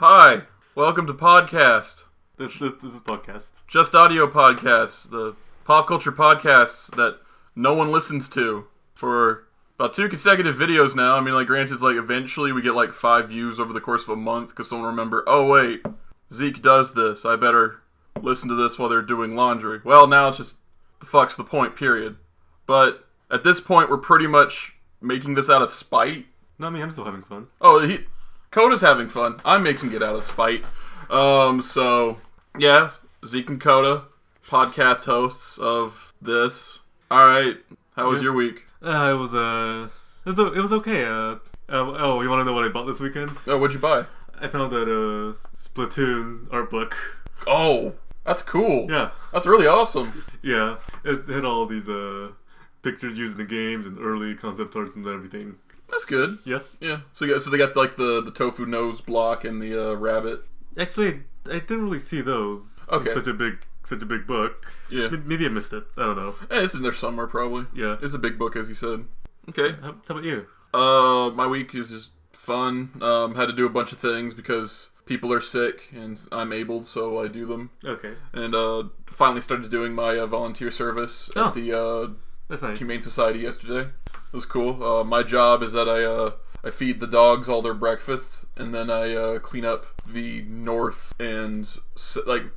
Hi, welcome to Podcast. This is podcast. Just audio podcast, the pop culture podcast that no one listens to for about 2 consecutive videos now. I mean, like, granted, it's like eventually we get like 5 views over the course of a month because someone remember, oh wait, Zeke does this. I better listen to this while they're doing laundry. Well, now it's just the fuck's the point, period. But at this point, we're pretty much making this out of spite. No, I mean, I'm still having fun. Oh, Kouta's having fun. I'm making it out of spite. So, yeah, Zeke and Kouta, podcast hosts of this. Alright, how was your week? It was okay. You want to know what I bought this weekend? Oh, what'd you buy? I found that Splatoon art book. Oh, that's cool. Yeah. That's really awesome. Yeah, it had all these pictures used in the games and early concept arts and everything. That's good. Yeah. Yeah. So they got like the tofu nose block and the rabbit. Actually, I didn't really see those. Okay. Such a big book. Yeah. Maybe I missed it. I don't know. It's in there somewhere probably. Yeah. It's a big book, as you said. Okay. How about you? My week is just fun. Had to do a bunch of things because people are sick and I'm able, so I do them. Okay. And finally started doing my volunteer service at the that's nice. Humane Society yesterday. It was cool. My job is that I feed the dogs all their breakfasts, and then I clean up the north and south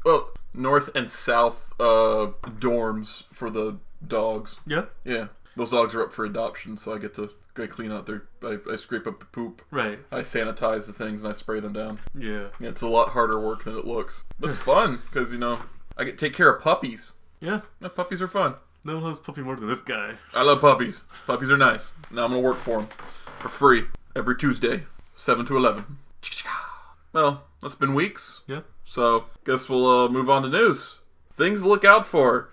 dorms for the dogs. Yeah. Yeah, those dogs are up for adoption, so I get to clean out their. I scrape up the poop. Right. I sanitize the things and I spray them down. Yeah. It's a lot harder work than it looks. But it's fun because I get to take care of puppies. Yeah. Puppies are fun. No one loves puppy more than this guy. I love puppies. Puppies are nice. Now I'm going to work for them. For free. Every Tuesday. 7 to 11. Well, that's been weeks. Yeah. So, guess we'll move on to news. Things to look out for.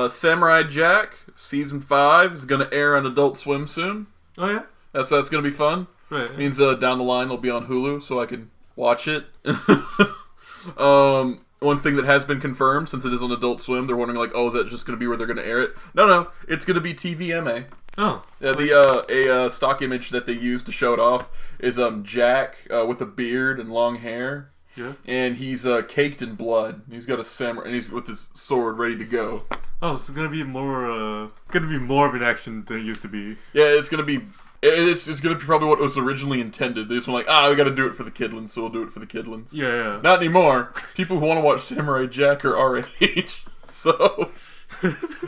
Samurai Jack, Season 5, is going to air on Adult Swim soon. Oh, yeah? That's going to be fun. Right. Yeah. Means down the line it'll be on Hulu, so I can watch it. One thing that has been confirmed, since it is on Adult Swim, they're wondering, like, oh, is that just going to be where they're going to air it? No, it's going to be TVMA. Oh. Yeah, a stock image that they used to show it off is Jack with a beard and long hair. Yeah. And he's caked in blood. He's got a samurai, and he's with his sword ready to go. Oh, so it's going to be more of an action than it used to be. Yeah, it's going to be... It's going to be probably what was originally intended. They just went like, we got to do it for the kidlins, so we'll do it for the kidlins. Yeah. Not anymore. People who want to watch Samurai Jack are our age, so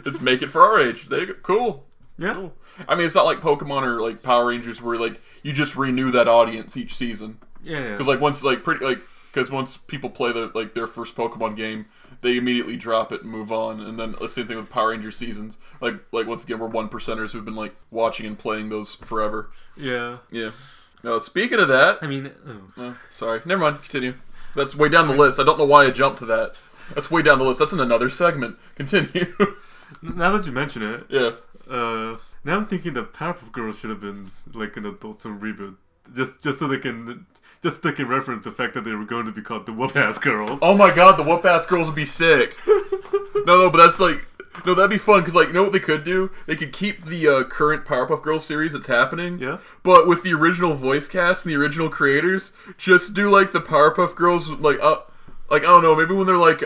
let's make it for our age. There you go. Cool. Yeah. Cool. I mean, it's not like Pokemon or like Power Rangers where like you just renew that audience each season. Yeah. Because once people play their first Pokemon game, they immediately drop it and move on. And then the same thing with Power Ranger seasons. Like once again, we're 1%ers who've been like watching and playing those forever. Yeah. Yeah. Speaking of that, I mean, sorry, never mind. Continue. That's way down the list. I don't know why I jumped to that. That's way down the list. That's in another segment. Continue. Now that you mention it, yeah. Now I'm thinking that Powerpuff Girls should have been like an Adult Swim reboot, just so they can reference the fact that they were going to be called the Whoop-Ass Girls. Oh my god, the Whoop-Ass Girls would be sick. No, but that's like... No, that'd be fun, because, like, you know what they could do? They could keep the current Powerpuff Girls series that's happening. Yeah. But with the original voice cast and the original creators, just do, like, the Powerpuff Girls, like, I don't know, maybe when they're, like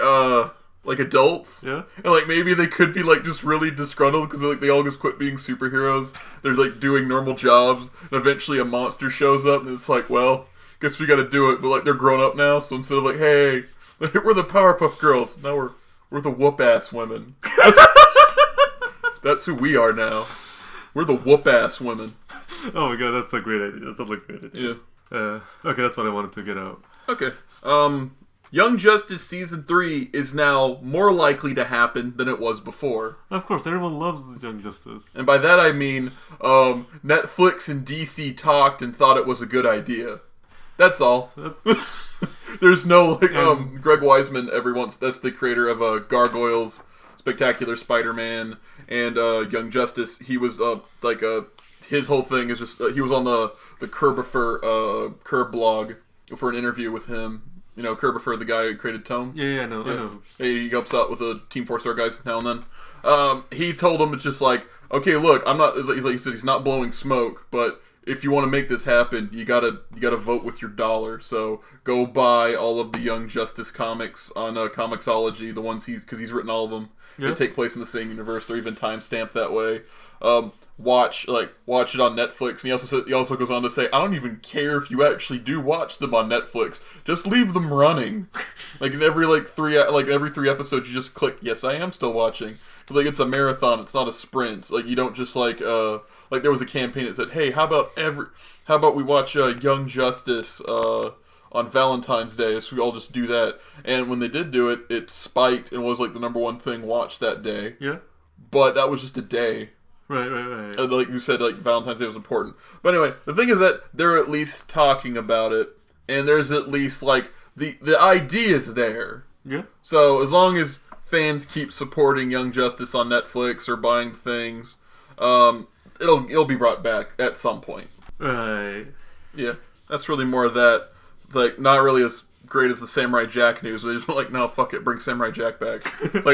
adults. Yeah. And, like, maybe they could be, like, just really disgruntled, because, like, they all just quit being superheroes. They're, like, doing normal jobs, and eventually a monster shows up, and it's like, well... Guess we gotta do it, but like they're grown up now, so instead of like, hey, we're the Powerpuff Girls, now we're the whoop-ass women. That's who we are now. We're the whoop-ass women. Oh my god, that's a great idea. That's a great idea. Yeah. Okay, that's what I wanted to get out. Okay. Young Justice Season 3 is now more likely to happen than it was before. Of course, everyone loves Young Justice. And by that I mean, Netflix and DC talked and thought it was a good idea. That's all. There's no, like, Greg Weisman, that's the creator of Gargoyles, Spectacular Spider-Man, and Young Justice. He was, his whole thing is just, he was on the Curb blog for an interview with him. You know, Curbifer, the guy who created Tome. Yeah, I know. He helps out with the Team 4-star guys now and then. He told him, it's just like, okay, look, I'm not, he said he's not blowing smoke, but if you want to make this happen, you gotta vote with your dollar. So go buy all of the Young Justice comics on Comixology, the ones because he's written all of them. They take place in the same universe. They're even timestamped that way. Watch it on Netflix. And he also goes on to say, I don't even care if you actually do watch them on Netflix. Just leave them running. Like in every three episodes, you just click, yes, I am still watching. Because it's a marathon. It's not a sprint. Like you don't just there was a campaign that said, hey, how about we watch Young Justice on Valentine's Day, so we all just do that. And when they did do it, it spiked and was the number one thing watched that day. Yeah. But that was just a day. Right. Like you said, Valentine's Day was important. But anyway, the thing is that they're at least talking about it, and there's at least the idea's there. Yeah. So as long as fans keep supporting Young Justice on Netflix or buying things, it'll be brought back at some point. Right. Yeah. That's really more of that. It's not really as great as the Samurai Jack news. They just went no, fuck it, bring Samurai Jack back.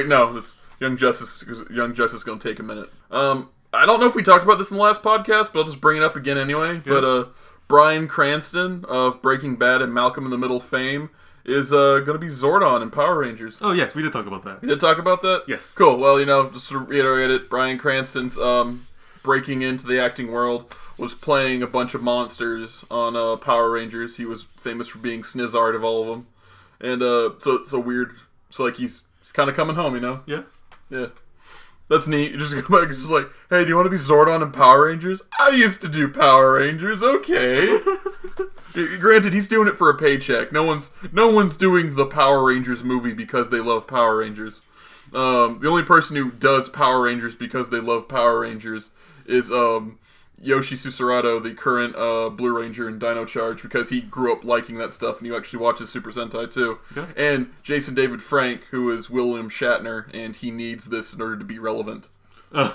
No, it's Young Justice. Young Justice is gonna take a minute. I don't know if we talked about this in the last podcast, but I'll just bring it up again anyway. Yeah. But Bryan Cranston of Breaking Bad and Malcolm in the Middle fame is going to be Zordon in Power Rangers. Oh, yes, we did talk about that. You did talk about that? Yes. Cool. Well, just to reiterate it, Bryan Cranston's breaking into the acting world, was playing a bunch of monsters on Power Rangers. He was famous for being Snizzard of all of them. And so it's a weird... So, he's kind of coming home, Yeah. Yeah. That's neat. You just go back and just hey, do you want to be Zordon in Power Rangers? I used to do Power Rangers. Okay. Granted, he's doing it for a paycheck. No one's doing the Power Rangers movie because they love Power Rangers. The only person who does Power Rangers because they love Power Rangers is Yoshi Susurado, the current Blue Ranger in Dino Charge, because he grew up liking that stuff and he actually watches Super Sentai too. Okay. And Jason David Frank, who is William Shatner, and he needs this in order to be relevant. Alright,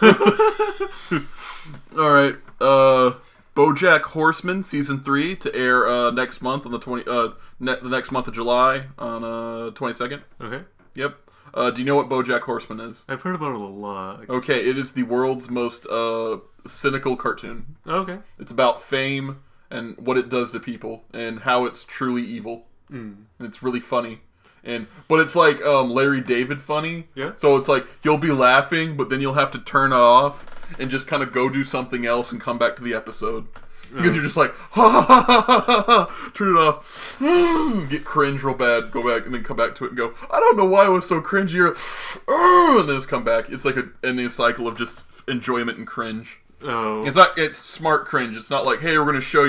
BoJack Horseman Season 3 to air next month on the next month of July on 22nd. Okay. Yep. Do you know what BoJack Horseman is? I've heard about it a lot. Okay, it is the world's most cynical cartoon. Okay. It's about fame and what it does to people and how it's truly evil. And it's really funny. But it's Larry David funny. Yeah. So it's you'll be laughing, but then you'll have to turn it off and just kind of go do something else and come back to the episode. Because you're just ha ha ha ha ha ha, turn it off, get cringe real bad, go back and then come back to it and go, I don't know why it was so cringy, and then just come back. It's an ending cycle of just enjoyment and cringe. Oh. It's smart cringe. It's not hey, we're gonna show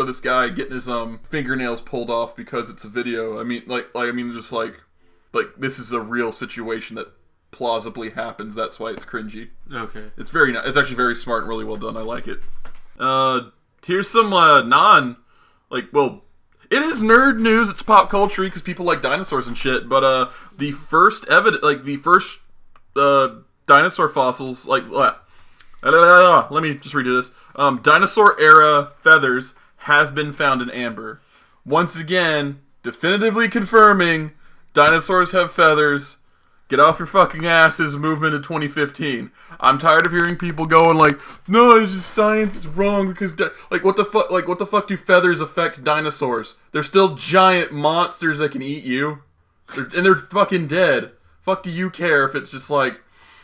this guy getting his fingernails pulled off because it's a video. I mean, just this is a real situation that plausibly happens. That's why it's cringy. Okay. It's it's actually very smart and really well done. I like it. Here's some it is nerd news. It's pop culture because people like dinosaurs and shit. But the first dinosaur fossils, let me just redo this. Dinosaur era feathers have been found in amber. Once again, definitively confirming dinosaurs have feathers. Get off your fucking asses, move into 2015. I'm tired of hearing people going no, it's just science is wrong because what the fuck do feathers affect dinosaurs? They're still giant monsters that can eat you. They're fucking dead. Fuck do you care if it's just oh,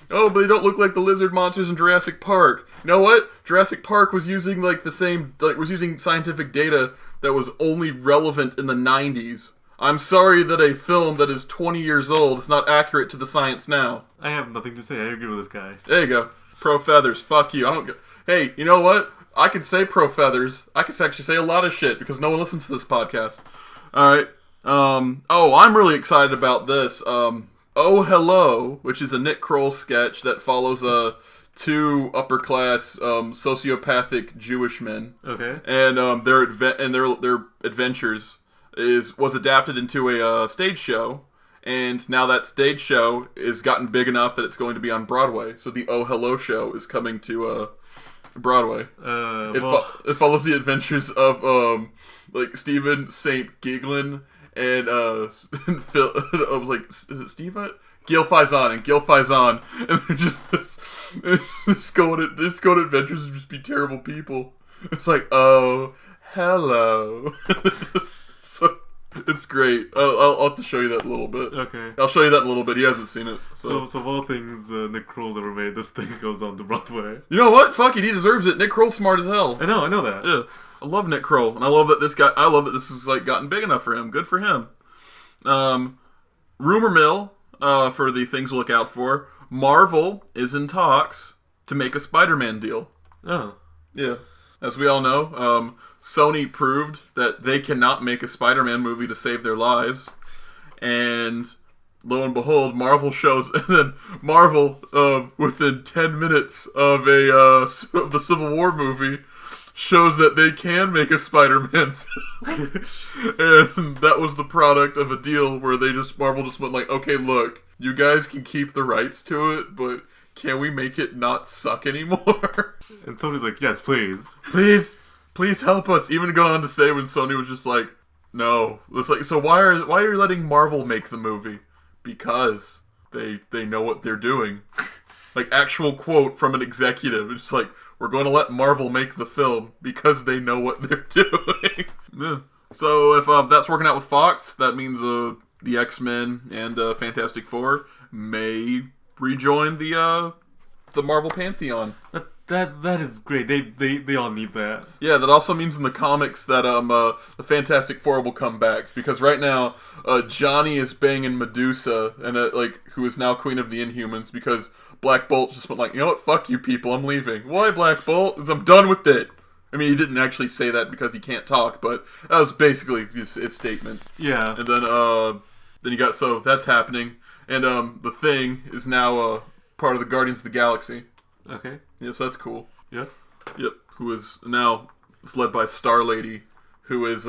but they don't look like the lizard monsters in Jurassic Park. You know what? Jurassic Park was using was using scientific data that was only relevant in the 90s. I'm sorry that a film that is 20 years old is not accurate to the science now. I have nothing to say. I agree with this guy. There you go. Pro feathers. Fuck you. Hey, you know what? I could say pro feathers. I could actually say a lot of shit because no one listens to this podcast. Alright. I'm really excited about this. Oh Hello, which is a Nick Kroll sketch that follows two upper-class sociopathic Jewish men. Okay. And their adventures was adapted into a stage show, and now that stage show is gotten big enough that it's going to be on Broadway. So the Oh Hello show is coming to Broadway. It follows the adventures of Stephen St. Giglin and Phil. I was is it Steve? Gil Faison, and they're just going adventures and just be terrible people. It's like, oh, hello. So, it's great. I'll have to show you that in a little bit. Okay. I'll show you that in a little bit. He hasn't seen it. So of all things Nick Kroll's ever made, this thing goes on to Broadway. You know what? Fuck it. He deserves it. Nick Kroll's smart as hell. I know that. Yeah. I love Nick Kroll. And I love that this has like gotten big enough for him. Good for him. Rumor mill, for the things to look out for. Marvel is in talks to make a SpiderMan deal. Oh. Yeah. As we all know, Sony proved that they cannot make a Spider-Man movie to save their lives. And lo and behold, Marvel shows, and then Marvel, within 10 minutes of the Civil War movie, shows that they can make a Spider-Man film. And that was the product of a deal where Marvel just went like, okay, look, you guys can keep the rights to it, but can we make it not suck anymore? And Sony's like, yes, please. Please help us. Even going on to say when Sony was just like, no. It's like, so why are you letting Marvel make the movie? Because they know what they're doing. Like, actual quote from an executive. It's like, we're going to let Marvel make the film because they know what they're doing. Yeah. So if that's working out with Fox, that means the X-Men and Fantastic Four may rejoin the Marvel Pantheon. That is great. They all need that. Yeah, that also means in the comics that the Fantastic Four will come back, because right now Johnny is banging Medusa, and who is now Queen of the Inhumans, because Black Bolt just went like, you know what, fuck you people, I'm leaving. Why, Black Bolt? Because I'm done with it. I mean, he didn't actually say that because he can't talk, but that was basically his statement. Yeah. And then you got, so that's happening, and the Thing is now part of the Guardians of the Galaxy. Okay. Yes, that's cool. Yep. Yep. Who is now led by Star Lady, who is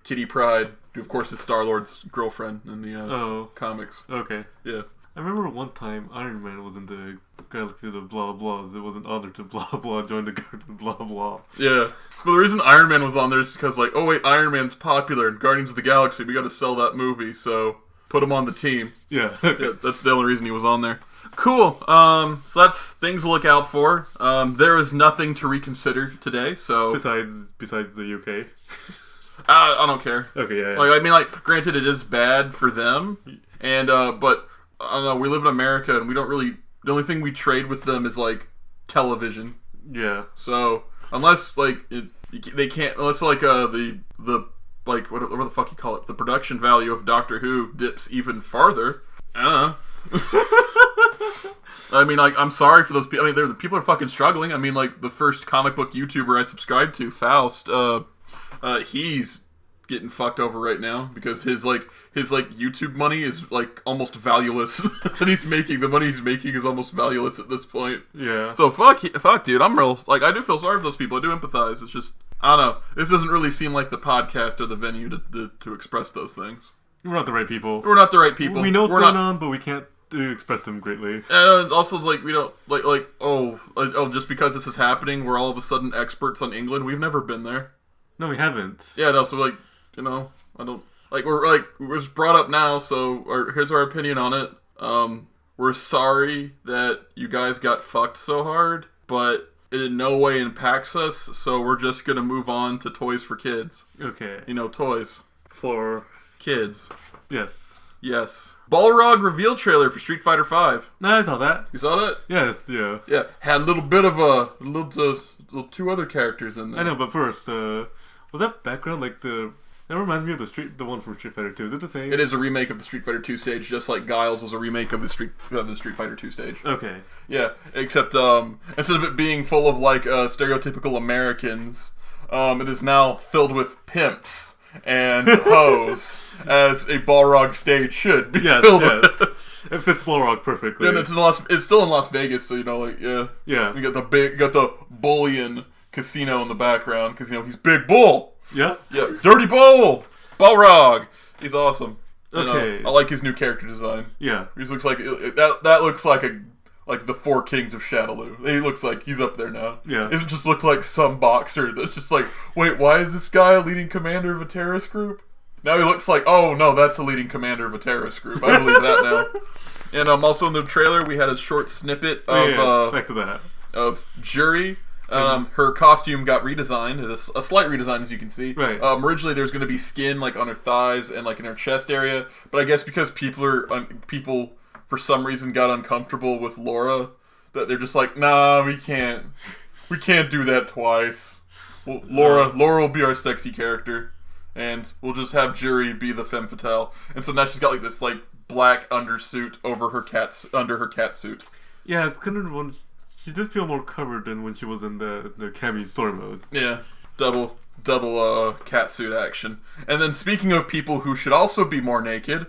Kitty Pryde, who of course is Star-Lord's girlfriend in the comics. Okay. Yeah. I remember one time Iron Man was in the Galaxy of the blah blahs. It was an honor to blah blah join the Guardians of blah blah. Yeah. But the reason Iron Man was on there is because, like, oh wait, Iron Man's popular in Guardians of the Galaxy. We got to sell that movie, so put him on the team. Yeah. Yeah, that's the only reason he was on there. Cool. So that's things to look out for. There is nothing to reconsider today. So besides the UK. I don't care. Okay, yeah. Like, I mean, like, granted, it is bad for them, and but I don't know. We live in America, and we don't really. The only thing we trade with them is like television. Yeah. So unless like they can't, unless like the like whatever the fuck you call it, the production value of Doctor Who dips even farther. I mean, like, I'm sorry for those people. I mean, the people are fucking struggling. I mean, like, the first comic book YouTuber I subscribed to, Faust, he's getting fucked over right now because his YouTube money is like almost valueless. And the money he's making is almost valueless at this point. Yeah. So fuck, dude. I'm real. Like, I do feel sorry for those people. I do empathize. It's just, I don't know. This doesn't really seem like the podcast or the venue to express those things. We're not the right people. We're not the right people. We know what's going on, but we can't express them greatly. And also, like, we don't just because this is happening, we're all of a sudden experts on England. We've never been there. No, we haven't. Yeah, no. So like, I don't like. We're just brought up now. So here's our opinion on it. We're sorry that you guys got fucked so hard, but it in no way impacts us. So we're just gonna move on to toys for kids. Okay. Toys for kids. Yes. Balrog reveal trailer for Street Fighter V. No, I saw that. You saw that? Yes, yeah. Yeah, had a little bit of little two other characters in there. I know, but first, was that background like the... That reminds me of the one from Street Fighter 2. Is it the same? It is a remake of the Street Fighter 2 stage, just like Guiles was a remake of the Street Fighter 2 stage. Okay. Yeah, except instead of it being full of like stereotypical Americans, it is now filled with pimps and hoes, as a Balrog stage should be filled with. It fits Balrog perfectly. Yeah, it's still in Las Vegas, so yeah. You got the bullion casino in the background because he's Big Bull. Yeah. Dirty Bull, Balrog. He's awesome. Okay. I like his new character design. Yeah. He looks like that looks like the four kings of Shadaloo. He looks like he's up there now. Yeah. It doesn't just look like some boxer that's just like, wait, why is this guy a leading commander of a terrorist group? Now he looks like, oh no, that's a leading commander of a terrorist group. I believe that now. And also in the trailer we had a short snippet of back to that. of Jury Her costume got redesigned, a slight redesign, as you can see. Right. Originally, there was going to be skin like on her thighs and like in her chest area, but I guess because people for some reason got uncomfortable with Laura, that they're just like, nah, we can't do that twice. Well, Laura will be our sexy character, and we'll just have Juri be the femme fatale. And so now she's got like this like black undersuit under her cat suit. Yeah, it's kind of she did feel more covered than when she was in the Cammy story mode. Yeah, double cat suit action. And then speaking of people who should also be more naked,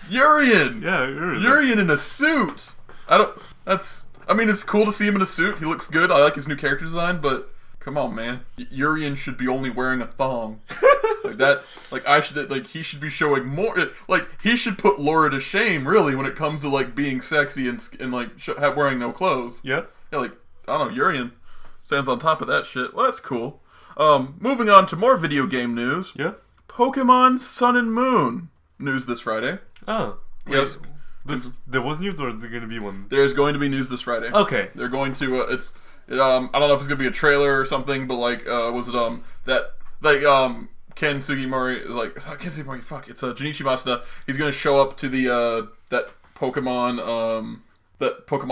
Urian. Yeah, Urian in a suit. I mean, it's cool to see him in a suit. He looks good. I like his new character design, but come on, man. Urian should be only wearing a thong. Like that. Like he should be showing more. Like he should put Laura to shame, really, when it comes to like being sexy and like wearing no clothes. Yeah. Yeah, like I don't know. Urian stands on top of that shit. Well, that's cool. Moving on to more video game news. Yeah. Pokemon Sun and Moon news this Friday. Oh. Yes. There was news, or is there going to be one? There's going to be news this Friday. Okay. They're going to. I don't know if it's going to be a trailer or something, but like, was it Ken Sugimori is like Ken Sugimori. Fuck, it's Junichi Masuda. He's going to show up to the that Pokemon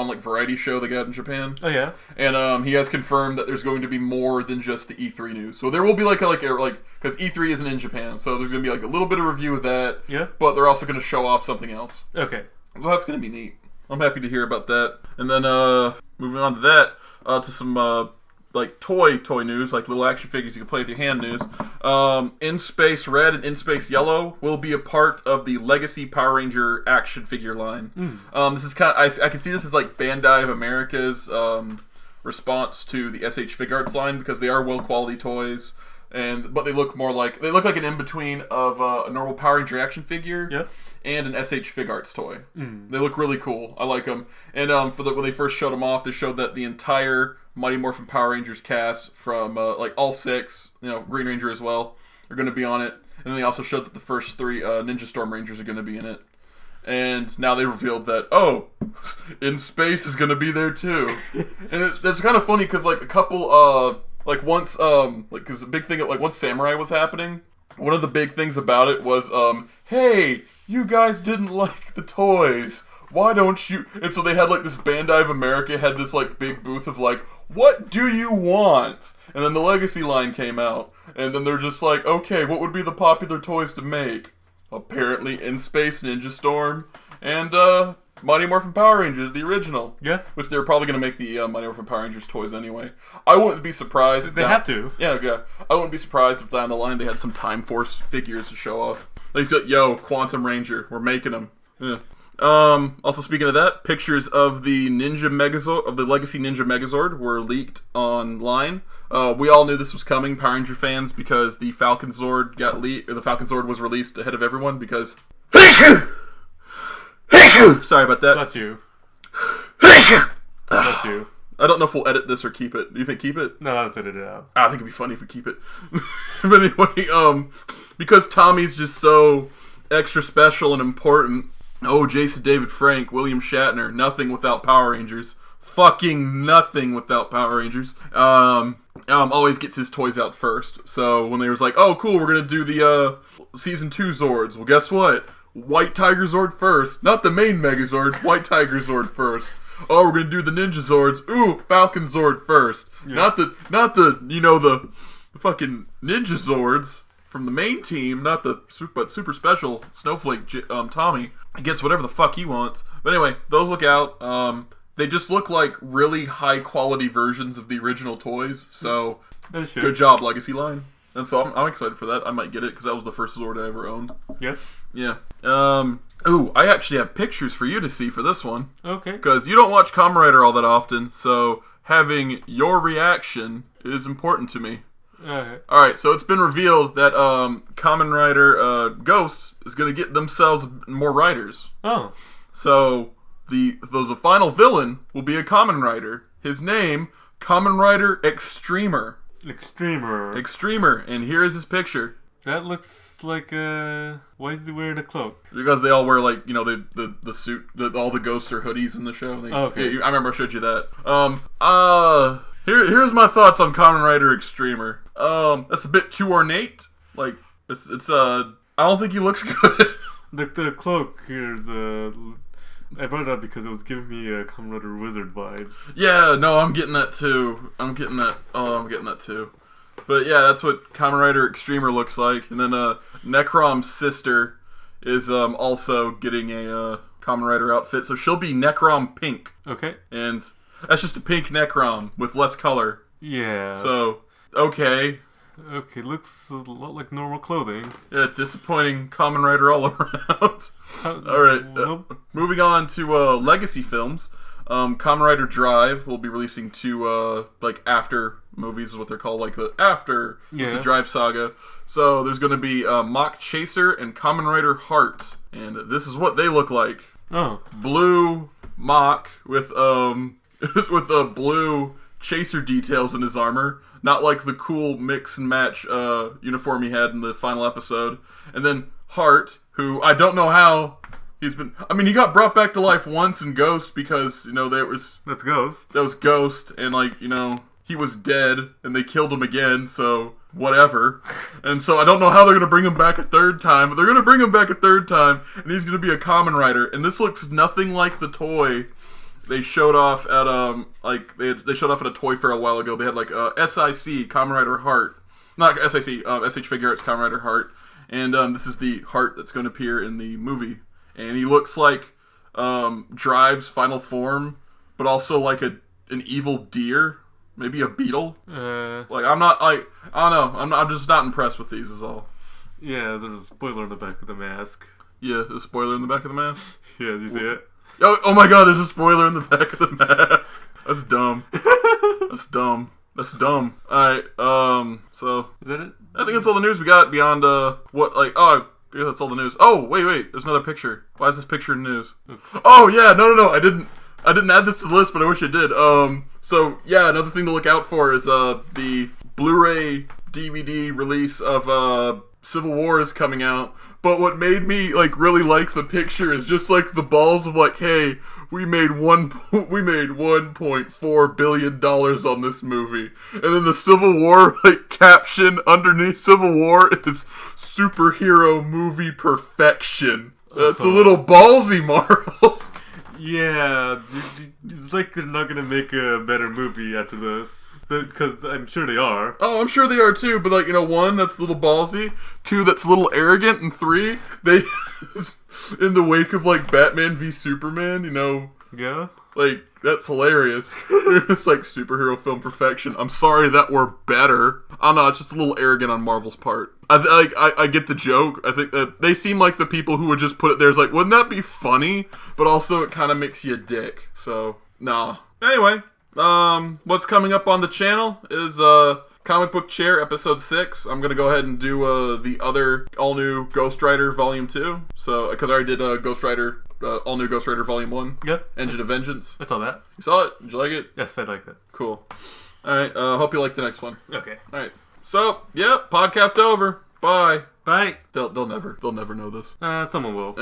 like variety show they got in Japan. Oh yeah. And he has confirmed that there's going to be more than just the E3 news. So there will be like because E3 isn't in Japan, so there's going to be like a little bit of review of that. Yeah. But they're also going to show off something else. Okay. Well, that's going to be neat. I'm happy to hear about that. And then moving on to that, to some like toy news, like little action figures you can play with your hand news. In Space Red and In Space Yellow will be a part of the Legacy Power Ranger action figure line. This is kind of I can see this as like Bandai of America's response to the SH Figuarts line, because they are well quality toys, but they look like an in between of a normal Power Ranger action figure. And an SH Figuarts toy. They look really cool. I like them. And when they first showed them off, they showed that the entire Mighty Morphin Power Rangers cast from like all 6, Green Ranger as well, are going to be on it. And then they also showed that the first 3 Ninja Storm Rangers are going to be in it. And now they revealed that In Space is going to be there too. And it's kind of funny because like a couple once because a big thing once Samurai was happening, one of the big things about it was hey, you guys didn't like the toys. Why don't you? And so they had like this Bandai of America had this like big booth of like, what do you want? And then the Legacy line came out, and then they're just like, okay, what would be the popular toys to make? Apparently, In Space Ninja Storm and Mighty Morphin Power Rangers, the original. Yeah. Which they're probably gonna make the Mighty Morphin Power Rangers toys anyway. I wouldn't be surprised. They have to. Yeah. I wouldn't be surprised if down the line they had some Time Force figures to show off. Like, yo, Quantum Ranger, we're making them. Yeah. Also speaking of that, pictures of the Ninja Megazord, of the Legacy Ninja Megazord, were leaked online. We all knew this was coming, Power Ranger fans, because the Falcon Zord got leaked, or the Falcon Zord was released ahead of everyone because. Sorry about that. Bless you. Bless you. I don't know if we'll edit this or keep it. Do you think keep it? No, let's edit it out. I think it'd be funny if we keep it. But anyway, because Tommy's just so extra special and important. Oh, Jason David Frank, William Shatner, nothing without Power Rangers. Fucking nothing without Power Rangers. Always gets his toys out first. So when they was like, oh cool, we're gonna do the season 2 Zords. Well, guess what? White Tiger Zord first. Not the main Megazord, White Tiger Zord first. Oh, we're gonna do the Ninja Zords. Ooh, Falcon Zord first. Yeah. Not the the fucking Ninja Zords from the main team. Not the super special Snowflake Tommy. He gets whatever the fuck he wants. But anyway, those look out. They just look like really high quality versions of the original toys. So good job, Legacy line. And so I'm excited for that. I might get it because that was the first Zord I ever owned. Yeah. Yeah. Ooh, I actually have pictures for you to see for this one. Okay. Because you don't watch Kamen Rider all that often, so having your reaction is important to me. Alright, so it's been revealed that Kamen Rider Ghost is going to get themselves more riders. Oh. So the final villain will be a Kamen Rider. His name, Kamen Rider Extremer. Extremer, and here is his picture. That looks like why is he wearing a cloak? Because they all wear like the suit. All the ghosts are hoodies in the show. Okay. Yeah, I remember I showed you that. Here's my thoughts on Kamen Rider Extremer. That's a bit too ornate. Like, it's I don't think he looks good. The cloak here is I brought it up because it was giving me Kamen Rider Wizard vibes. Yeah, no, I'm getting that too. I'm getting that too. But yeah, that's what Kamen Rider Extremer looks like. And then Necrom's sister is also getting a Kamen Rider outfit, so she'll be Necrom Pink. Okay. And that's just a pink Necrom with less color. Yeah. So, okay. Okay, looks a lot like normal clothing. Yeah, disappointing Kamen Rider all around. Alright, moving on to legacy films. Kamen Rider Drive will be releasing 2 after movies is what they're called, like the after the Drive saga. So there's going to be Mach Chaser and Kamen Rider Heart, and this is what they look like. Oh, blue Mach with with blue Chaser details in his armor, not like the cool mix and match uniform he had in the final episode. And then Heart, who I don't know how he's been. I mean, he got brought back to life once in Ghost because that's Ghost. That was Ghost, and he was dead, and they killed him again. So whatever. And so I don't know how they're gonna bring him back a third time, but they're gonna bring him back a third time, and he's gonna be a Kamen Rider. And this looks nothing like the toy they showed off at they showed off at a toy fair a while ago. They had SIC Kamen Rider Heart, not SIC SH Figure Arts Kamen Rider Heart, and this is the Heart that's going to appear in the movie. And he looks like Drive's final form, but also like an evil deer, maybe a beetle. I don't know. I'm just not impressed with these. Is all. Yeah, there's a spoiler in the back of the mask. Yeah, a spoiler in the back of the mask. Yeah, do you see it? Oh my God! There's a spoiler in the back of the mask. That's dumb. That's dumb. All right. So is that it? I think that's all the news we got beyond yeah, that's all the news. Oh, wait. There's another picture. Why is this picture in news? Okay. Oh, yeah. No. I didn't add this to the list, but I wish I did. So, yeah, another thing to look out for is the Blu-ray DVD release of Civil War is coming out. But what made me, really like the picture is just, the balls of, hey, we made $1.4 billion on this movie. And then the Civil War, caption underneath Civil War is superhero movie perfection. That's a little ballsy, Marvel. Yeah, it's like they're not gonna make a better movie after this. Because I'm sure they are. Oh, I'm sure they are too, but 1, that's a little ballsy. 2, that's a little arrogant. And 3, they, in the wake of Batman v Superman, Yeah? That's hilarious. It's superhero film perfection. I'm sorry that we're better. I don't know, it's just a little arrogant on Marvel's part. I get the joke. I think that they seem like the people who would just put it there as wouldn't that be funny? But also it kind of makes you a dick. So, nah. Anyway, what's coming up on the channel is Comic Book Chair episode 6. I'm gonna go ahead and do the other all-new Ghost Rider Volume 2. So, because I already did Ghost Rider, all-new Ghost Rider Volume 1. Yep. Engine of Vengeance. I saw that. You saw it? Did you like it? Yes, I liked it. Cool. Alright, hope you like the next one. Okay. Alright. So, yep, podcast over. Bye. Bye. They'll never know this. Someone will.